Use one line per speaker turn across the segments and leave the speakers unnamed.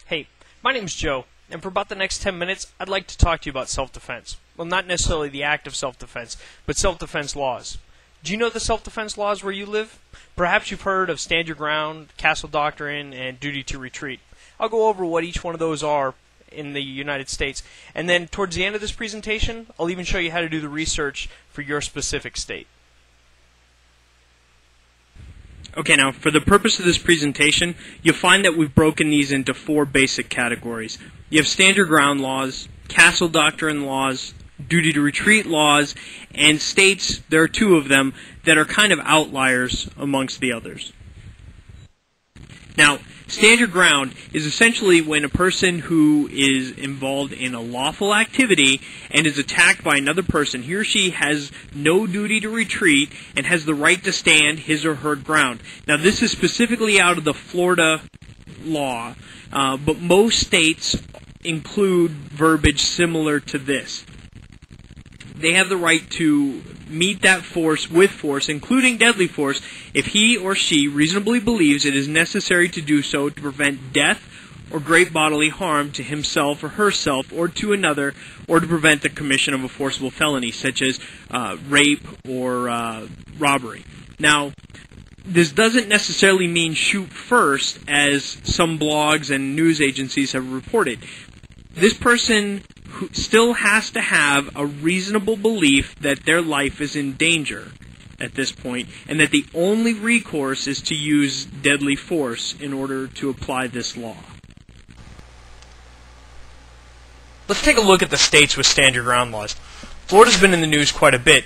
Hey, my name's Joe, and for about the next 10 minutes, I'd like to talk to you about self-defense. Well, not necessarily the act of self-defense, but self-defense laws. Do you know the self-defense laws where you live? Perhaps you've heard of stand your ground, castle doctrine, and duty to retreat. I'll go over what each one of those are in the United States, and then towards the end of this presentation, I'll even show you how to do the research for your specific state. Okay, now, for the purpose of this presentation, you'll find that we've broken these into four basic categories. You have stand your ground laws, castle doctrine laws, duty to retreat laws, and states, there are two of them, that are kind of outliers amongst the others. Now, stand your ground is essentially when a person who is involved in a lawful activity and is attacked by another person, he or she has no duty to retreat and has the right to stand his or her ground. Now, this is specifically out of the Florida law, but most states include verbiage similar to this. They have the right to meet that force with force, including deadly force, if he or she reasonably believes it is necessary to do so to prevent death or great bodily harm to himself or herself or to another, or to prevent the commission of a forcible felony, such as rape or robbery. Now, this doesn't necessarily mean shoot first, as some blogs and news agencies have reported. This person who still has to have a reasonable belief that their life is in danger at this point, and that the only recourse is to use deadly force in order to apply this law. Let's take a look at the states with stand your ground laws. Florida's been in the news quite a bit,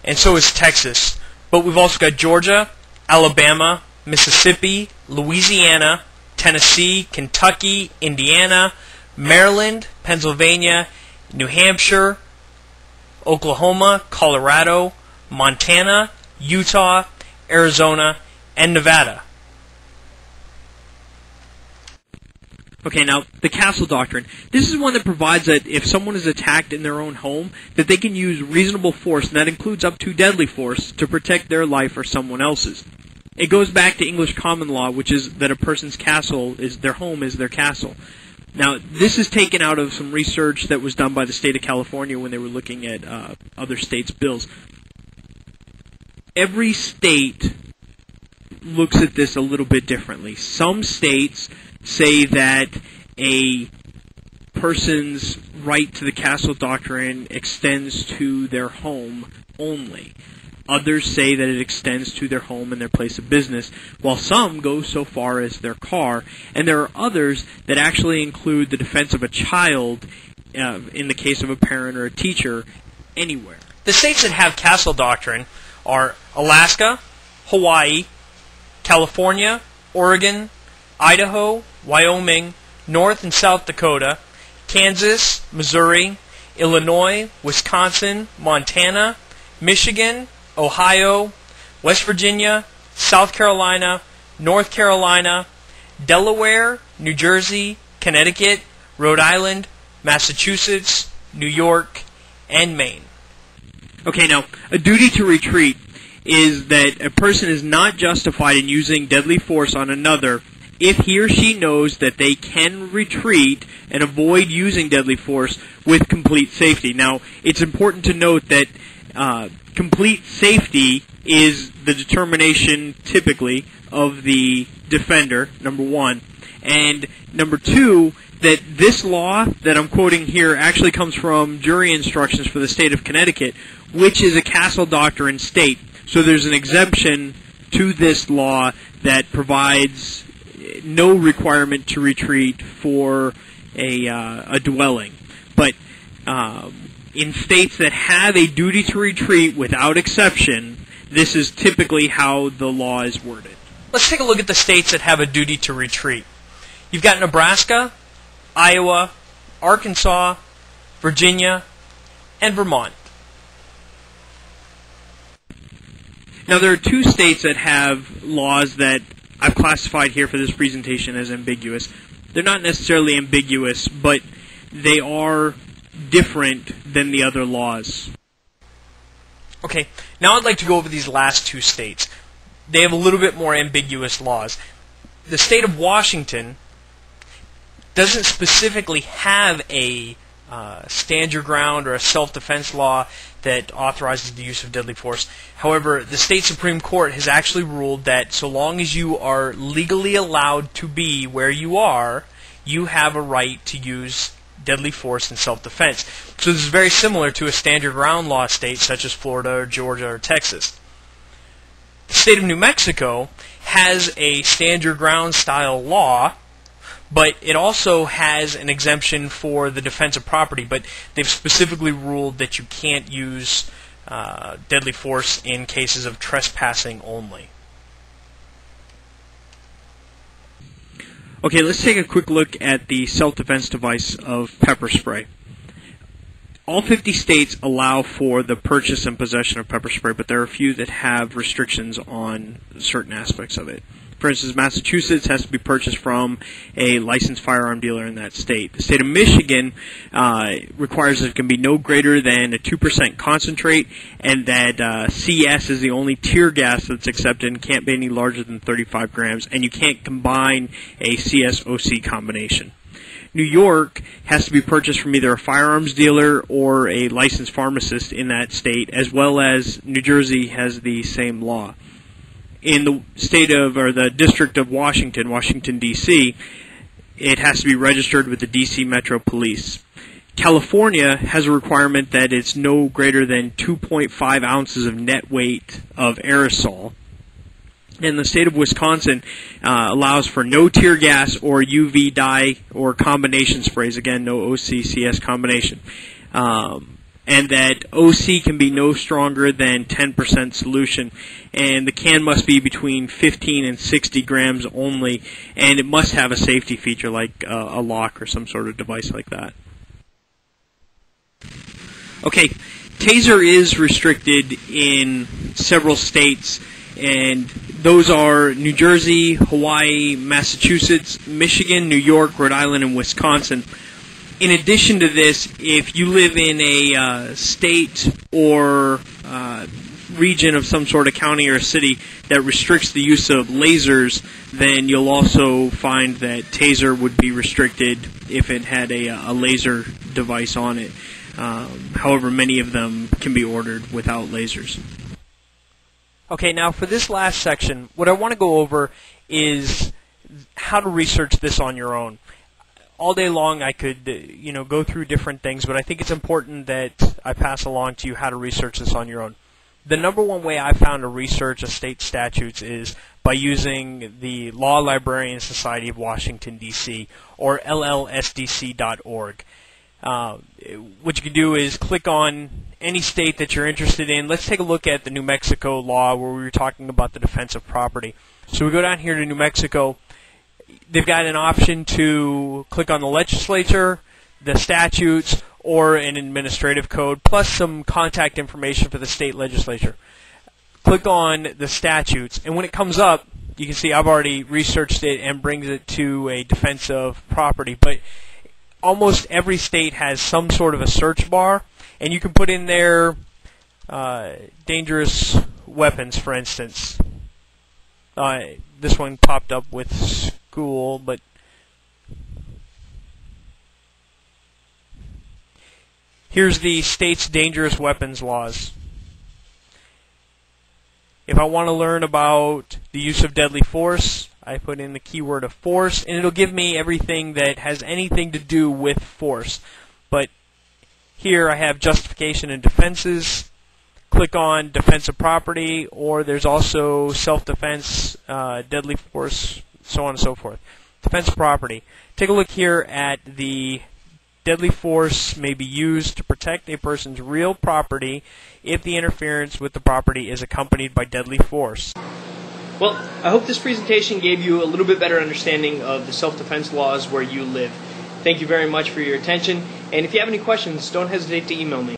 and so is Texas, but we've also got Georgia, Alabama, Mississippi, Louisiana, Tennessee, Kentucky, Indiana, Maryland, Pennsylvania, New Hampshire, Oklahoma, Colorado, Montana, Utah, Arizona, and Nevada. Okay, now, the castle doctrine. This is one that provides that if someone is attacked in their own home, that they can use reasonable force, and that includes up to deadly force, to protect their life or someone else's. It goes back to English common law, which is that a person's castle is their home is their castle. Now, this is taken out of some research that was done by the state of California when they were looking at other states' bills. Every state looks at this a little bit differently. Some states say that a person's right to the castle doctrine extends to their home only. Others say that it extends to their home and their place of business, while some go so far as their car, and there are others that actually include the defense of a child, in the case of a parent or a teacher, anywhere. The states that have castle doctrine are Alaska, Hawaii, California, Oregon, Idaho, Wyoming, North and South Dakota, Kansas, Missouri, Illinois, Wisconsin, Montana, Michigan, Ohio, West Virginia, South Carolina, North Carolina, Delaware, New Jersey, Connecticut, Rhode Island, Massachusetts, New York, and Maine. Okay, now, a duty to retreat is that a person is not justified in using deadly force on another if he or she knows that they can retreat and avoid using deadly force with complete safety. Now, it's important to note that complete safety is the determination, typically, of the defender, number one. And number two, that this law that I'm quoting here actually comes from jury instructions for the state of Connecticut, which is a castle doctrine state. So there's an exemption to this law that provides no requirement to retreat for a dwelling. But in states that have a duty to retreat without exception, this is typically how the law is worded. Let's take a look at the states that have a duty to retreat. You've got Nebraska, Iowa, Arkansas, Virginia, and Vermont. Now, there are two states that have laws that I've classified here for this presentation as ambiguous. They're not necessarily ambiguous, but they are different than the other laws. Okay, now I'd like to go over these last two states. They have a little bit more ambiguous laws. The state of Washington
doesn't specifically have a stand your ground or a self-defense law that authorizes the use of deadly force. However, the state Supreme Court has actually ruled that so long as you are legally allowed to be where you are, you have a right to use deadly force in self-defense. So this is very similar to a stand your ground law state such as Florida or Georgia or Texas. The state of New Mexico has a stand your ground style law, but it also has an exemption for the defense of property, but they've specifically ruled that you can't use deadly force in cases of trespassing only.
Okay, let's take a quick look at the self-defense device of pepper spray. All 50 states allow for the purchase and possession of pepper spray, but there are a few that have restrictions on certain aspects of it. For instance, Massachusetts has to be purchased from a licensed firearm dealer in that state. The state of Michigan requires that it can be no greater than a 2% concentrate, and that CS is the only tear gas that's accepted and can't be any larger than 35 grams, and you can't combine a CS-OC combination. New York has to be purchased from either a firearms dealer or a licensed pharmacist in that state, as well as New Jersey has the same law. In the state of, or the District of Washington, Washington, D.C., it has to be registered with the D.C. Metro Police. California has a requirement that it's no greater than 2.5 ounces of net weight of aerosol. And the state of Wisconsin allows for no tear gas or UV dye or combination sprays. Again, no OC-CS combination. And that OC can be no stronger than 10% solution, and the can must be between 15 and 60 grams only, and it must have a safety feature like a lock or some sort of device like that. Okay, Taser is restricted in several states, and those are New Jersey, Hawaii, Massachusetts, Michigan, New York, Rhode Island, and Wisconsin. In addition to this, if you live in a state or region of some sort of county or city that restricts the use of lasers, then you'll also find that Taser would be restricted if it had a laser device on it. However, many of them can be ordered without lasers.
Okay, now for this last section, what I want to go over is how to research this on your own. All day long I could go through different things, but I think it's important that I pass along to you how to research this on your own. The number one way I found to research a state statutes is by using the Law Librarian Society of Washington, D.C., or llsdc.org. What you can do is click on any state that you're interested in. Let's take a look at the New Mexico law where we were talking about the defense of property. So we go down here to New Mexico. They've got an option to click on the legislature, the statutes, or an administrative code, plus some contact information for the state legislature. Click on the statutes, and when it comes up, you can see I've already researched it and brings it to a defense of property. But almost every state has some sort of a search bar, and you can put in there dangerous weapons, for instance. This one popped up with school, but here's the state's dangerous weapons laws. If I want to learn about the use of deadly force, I put in the keyword of force, and it'll give me everything that has anything to do with force. But here I have justification and defenses. Click on defense of property, or there's also self-defense, deadly force, so on and so forth. Defense of property. Take a look here at the deadly force may be used to protect a person's real property if the interference with the property is accompanied by deadly force. Well, I hope this presentation gave you a little bit better understanding of the self-defense laws where you live. Thank you very much for your attention, and if you have any questions, don't hesitate to email me.